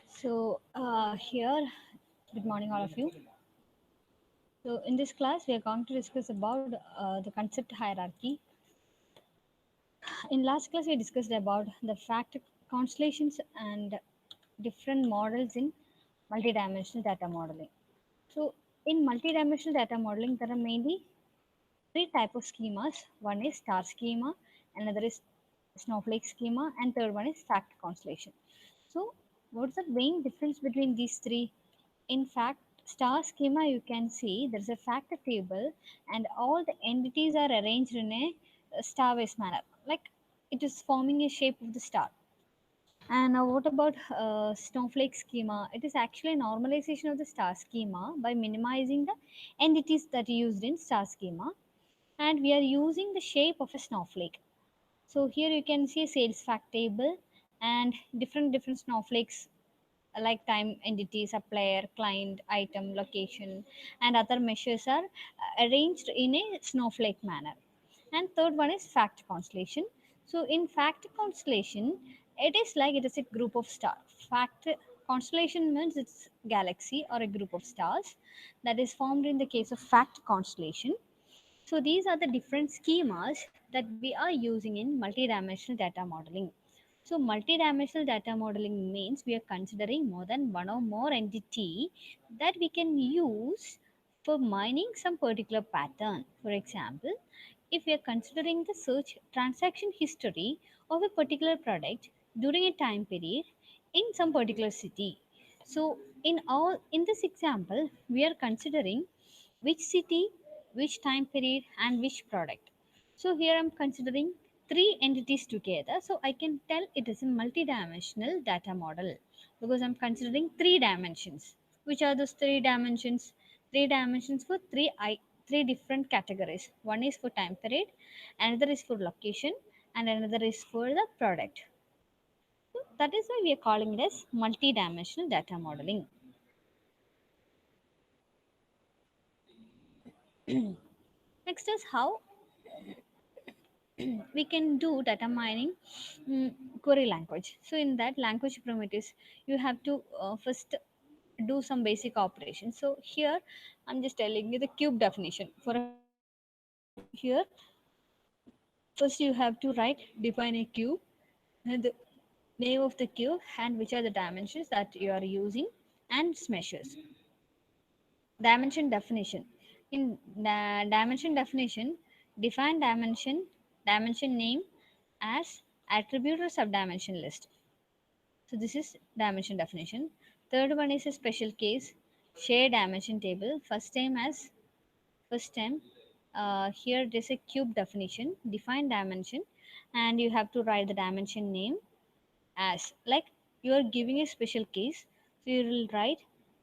So here, good morning, all of you. So in this class, we are going to discuss about the concept hierarchy. In last class, we discussed about the fact constellations and different models in multidimensional data modeling. So in multidimensional data modeling, there are mainly three type of schemas. One is star schema, another is snowflake schema, and third one is fact constellation. So what's the main difference between these three? In fact, star schema, you can see there's a factor table and all the entities are arranged in a star-wise manner. Like it is forming a shape of the star. And now what about snowflake schema? It is actually a normalization of the star schema by minimizing the entities that are used in star schema. And we are using the shape of a snowflake. So here you can see a sales fact table and different snowflakes like time entity, supplier, client, item, location, and other measures are arranged in a snowflake manner. And third one is fact constellation. So in fact constellation, it is like it is a group of stars. Fact constellation means it's galaxy or a group of stars that is formed in the case of fact constellation. So these are the different schemas that we are using in multidimensional data modeling. So multidimensional data modeling means we are considering more than one or more entity that we can use for mining some particular pattern. For example, if we are considering the search transaction history of a particular product during a time period in some particular city. So in this example, we are considering which city, which time period, and which product. So here I'm considering three entities together. So I can tell it is a multidimensional data model because I'm considering three dimensions. Which are those three dimensions? Three dimensions for three different categories. One is for time period, another is for location, and another is for the product. So that is why we are calling it as multidimensional data modeling. Next is how we can do data mining query language. So in that language primitives, you have to first do some basic operations. So here I'm just telling you the cube definition. For here, first you have to write define a cube and the name of the cube and which are the dimensions that you are using and its measures. Dimension definition. In dimension definition, define dimension name as attribute or subdimension list. So this is dimension definition. Third one is a special case, share dimension table. First time. Here there's a cube definition, define dimension, and you have to write the dimension name as like you are giving a special case. So you will write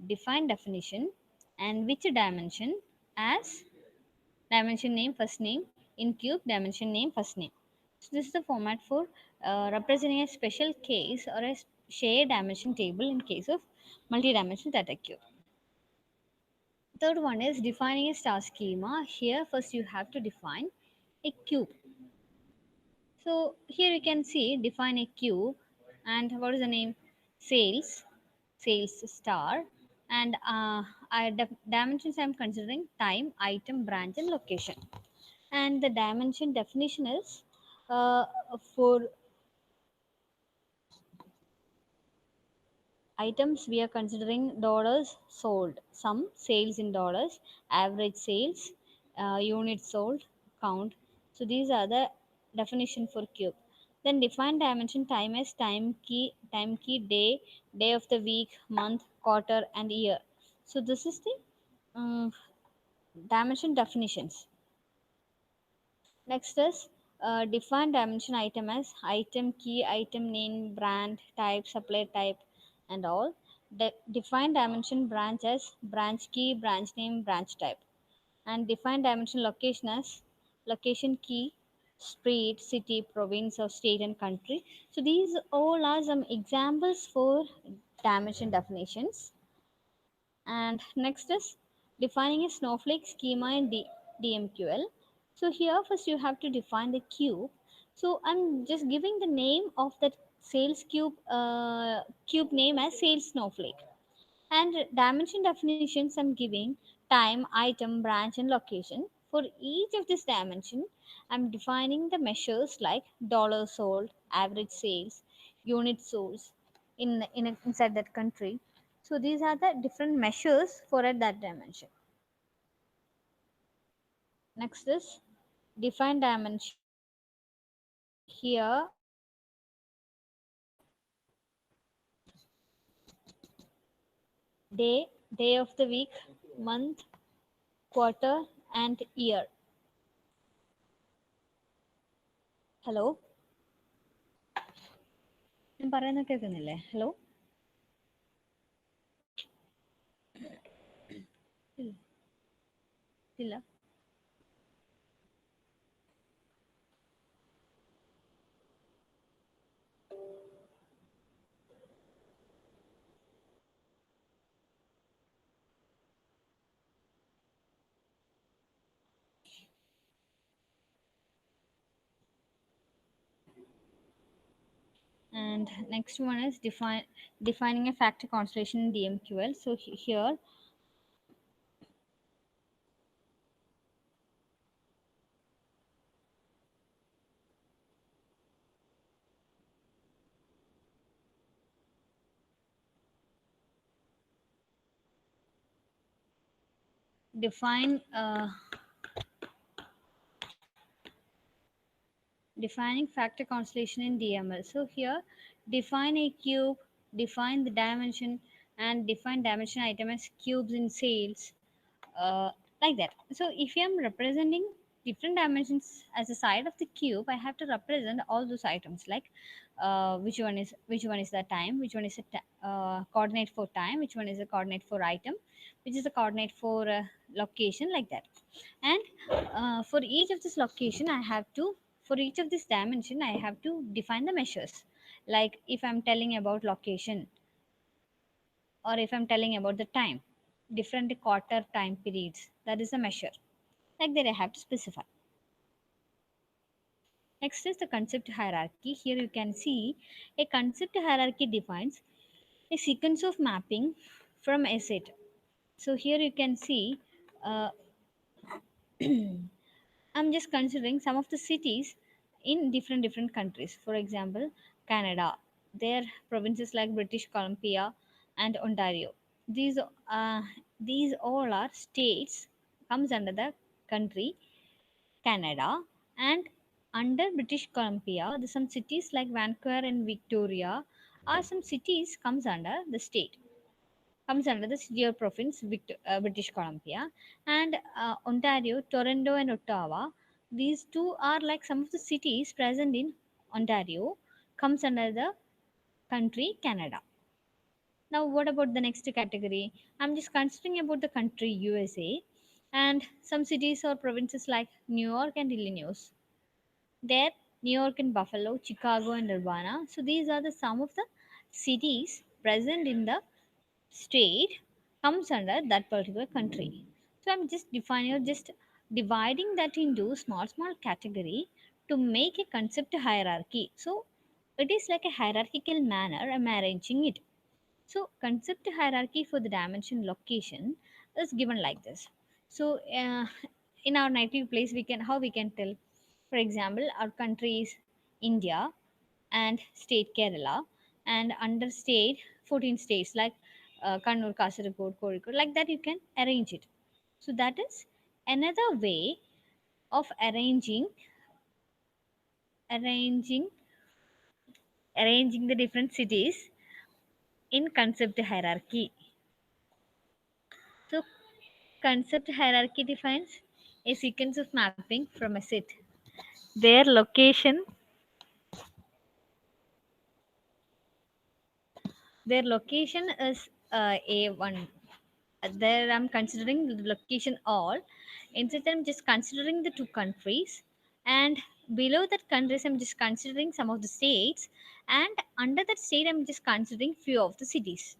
define definition and which dimension as dimension name first name in cube dimension name first name. So this is the format for representing a special case or a shared dimension table in case of multi-dimensional data cube. Third one is defining a star schema. Here first you have to define a cube. So here you can see define a cube and what is the name? Sales, sales star, and dimensions I'm considering time, item, branch, and location. And the dimension definition is for items we are considering dollars sold, some sales in dollars, average sales, units sold, count. So these are the definition for cube. Then define dimension time as time key, day of the week, month, quarter, and year. So this is the um, dimension definitions. Next is define dimension item as item key, item name, brand, type, supplier type, and all. Define dimension branch as branch key, branch name, branch type. And define dimension location as location key, street, city, province, or state and country. So these all are some examples for dimension definitions. And next is Defining a snowflake schema in DMQL. So here first you have to define the cube. So I'm just giving the name of that sales cube name as sales snowflake. And dimension definitions I'm giving time, item, branch, and location. For each of this dimension, I'm defining the measures like dollar sold, average sales, unit sold inside that country. So these are the different measures for at that dimension. Next is define dimension. Here, day of the week, month, quarter, and year. Hello, ഞാൻ പറയുന്നത് കേൾക്കുന്നില്ലേ? Hello, ഇല്ല, ഇല്ല. And next one is defining a factor constellation in DMQL. So here define defining factor constellation in DML. So here define a cube, define the dimension, and define dimension item as cubes in sales, uh, like that. So if I am representing different dimensions as a side of the cube, I have to represent all those items like which one is the time, which one is a coordinate for time, which one is a coordinate for item, which is a coordinate for location, like that. And for each of this location, I have to for each of this dimension I have to define the measures. Like if I'm telling about location, or if I'm telling about the time, different quarter time periods, that is a measure. Like that, I have to specify. Next is the concept hierarchy. Here you can see a concept hierarchy defines a sequence of mapping from a set. So here you can see uh, I'm just considering some of the cities in different countries. For example, Canada. Their provinces like British Columbia and Ontario. These uh, these all are states comes under the country Canada, and under British Columbia, some cities like Vancouver and Victoria are some cities comes under the state, comes under the city or province British Columbia, and Ontario, Toronto, and Ottawa. These two are like some of the cities present in Ontario, comes under the country Canada. Now, what about the next category? I'm just considering about the country USA, and some cities or provinces like New York and Illinois. There, New York and Buffalo, Chicago and Urbana. So these are the some of the cities present in the state comes under that particular country. So I'm just defining or just dividing that into small category to make a concept hierarchy. So it is like a hierarchical manner I'm arranging it. So concept hierarchy for the dimension location is given like this. So in our native place, we can how we can tell. For example, our country is India and state Kerala, and under state 14 states like Kannur, Kasaragod, Kozhikode. Like that, you can arrange it. So that is another way of arranging arranging the different cities in concept hierarchy. So concept hierarchy defines a sequence of mapping from a set. Their location, their location is A1. There I'm considering the location all. Instead, I'm just considering the two countries, and below that countries, I'm just considering some of the states, and under that state, I'm just considering few of the cities.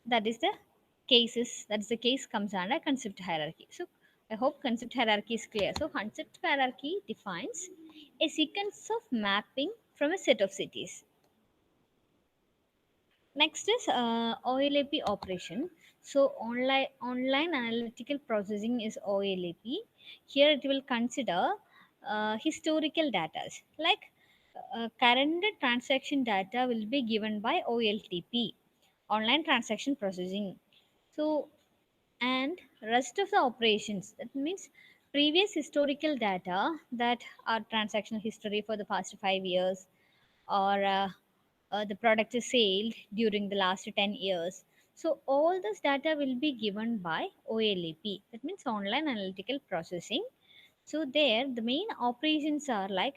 That is the cases, that's the case comes under concept hierarchy. So I hope concept hierarchy is clear. So concept hierarchy defines a sequence of mapping from a set of cities. Next is OLAP operation. So online analytical processing is OLAP. Here it will consider historical data like current transaction data will be given by OLTP, online transaction processing. So and rest of the operations, that means previous historical data that are transactional history for the past 5 years, or the product is sold during the last 10 years. So all this data will be given by OLAP, that means online analytical processing. So there the main operations are like,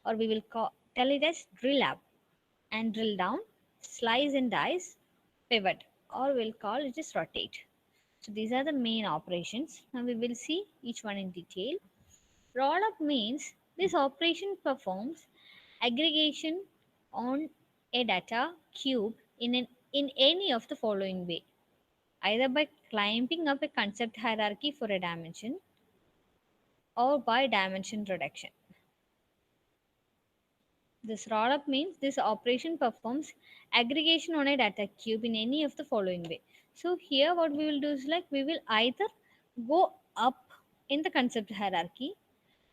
or we will tell it as drill up and drill down, slice and dice, pivot, or we'll call it as rotate. So these are the main operations. Now we will see each one in detail. Roll up means this operation performs aggregation on a data cube in any of the following way, either by climbing up a concept hierarchy for a dimension or by dimension reduction. This rollup means this operation performs aggregation on a data cube in any of the following way. So here what we will do is like we will either go up in the concept hierarchy,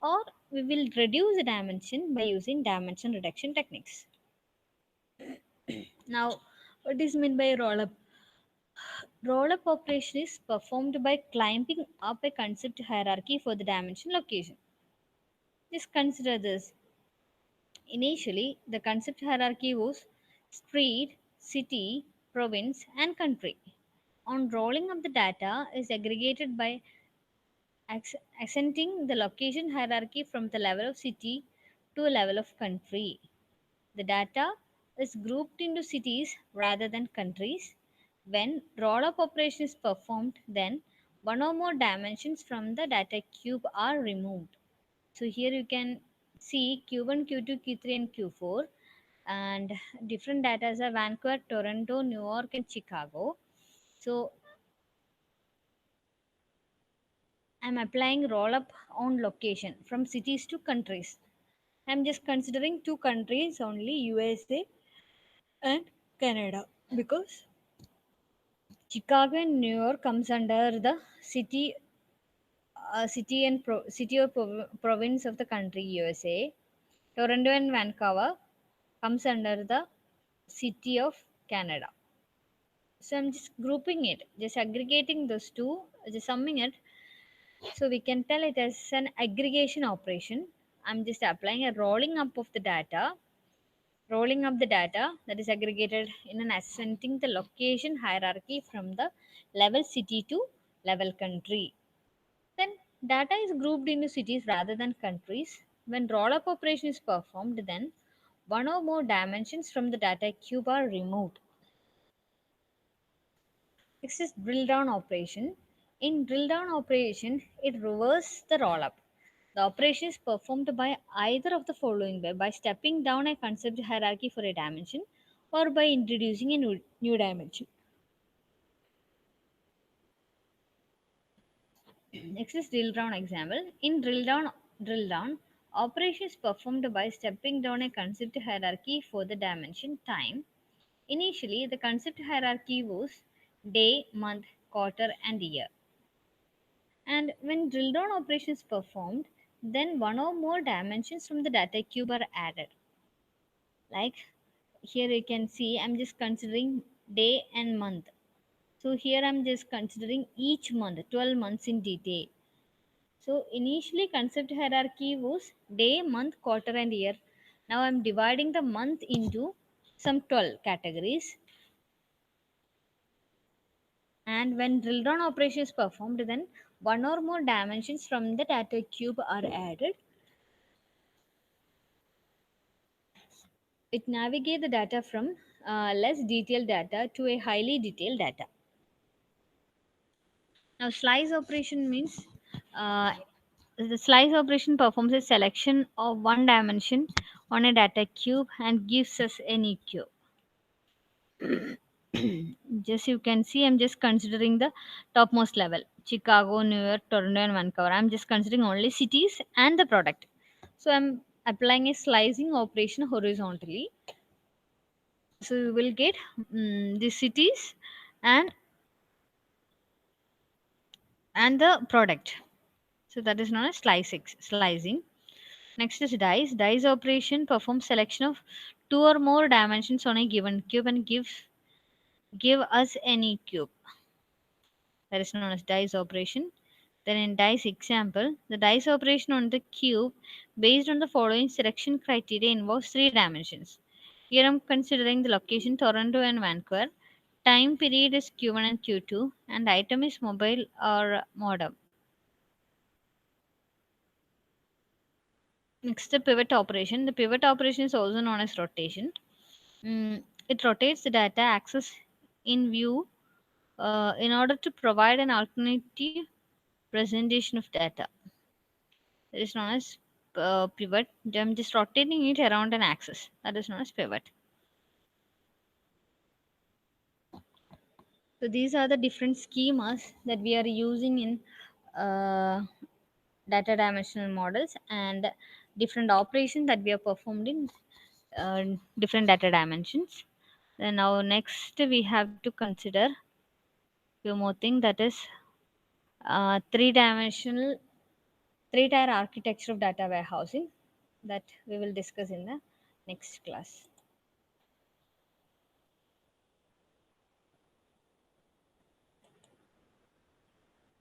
or we will reduce the dimension by using dimension reduction techniques. Now, what is meant by rollup? Rollup operation is performed by climbing up a concept hierarchy for the dimension location. Just consider this. Initially, the concept hierarchy was street, city, province, and country. On rolling up, the data is aggregated by ascending the location hierarchy from the level of city to a level of country. The data is grouped into cities rather than countries. When roll up operation is performed, then one or more dimensions from the data cube are removed. So here you can see Q1, Q2, Q3, and Q4, and different data are Vancouver, Toronto, New York, and Chicago. So I'm applying roll up on location from cities to countries. I'm just considering two countries only, USA and Canada, because Chicago and New York comes under the city or province of the country USA. Toronto and Vancouver comes under the city of Canada. So I'm just grouping it, just aggregating those two, just summing it. So we can tell it as an aggregation operation. I'm just applying a rolling up of the data, rolling up the data that is aggregated in an ascending the location hierarchy from the level city to level country. Then data is grouped into cities rather than countries. When roll up operation is performed, then one or more dimensions from the data cube are removed. Next is drill down operation. In drill down operation, it reverses the roll up. The operation is performed by either of the following way, by stepping down a concept hierarchy for a dimension or by introducing a new dimension. Next is drill down example. In drill down, operation is performed by stepping down a concept hierarchy for the dimension time. Initially, the concept hierarchy was day, month, quarter, and year. And when drill down operation is performed, then one or more dimensions from the data cube are added. Like here you can see, I'm just considering day and month. So here I'm just considering each month, 12 months in detail. So initially concept hierarchy was day, month, quarter, and year. Now I'm dividing the month into some 12 categories. And when drill down operation is performed, then one or more dimensions from the data cube are added. It navigates the data from less detailed data to a highly detailed data. Now, slice operation means the slice operation performs a selection of one dimension on a data cube and gives us any cube. Just you can see, I'm just considering the topmost level: Chicago, New York, Toronto, and Vancouver. I'm just considering only cities and the product. So I'm applying a slicing operation horizontally. So we will get the cities and the product. So that is known as slicing. Next is dice. Dice operation performs selection of two or more dimensions on a given cube and give us any cube. That is known as dice operation. Then in dice example, the dice operation on the cube based on the following selection criteria involves three dimensions. Here I'm considering the location Toronto and Vancouver. Time period is Q1 and Q2, and item is mobile or modem. Next, the pivot operation. The pivot operation is also known as rotation. It rotates the data axis in view in order to provide an alternative presentation of data. That is known as pivot. I'm just rotating it around an axis. That is known as pivot. So these are the different schemas that we are using in data dimensional models, and different operations that we have performed in uh, different data dimensions. Then now next we have to consider few more thing, that is three-dimensional, three-tier architecture of data warehousing, that we will discuss in the next class.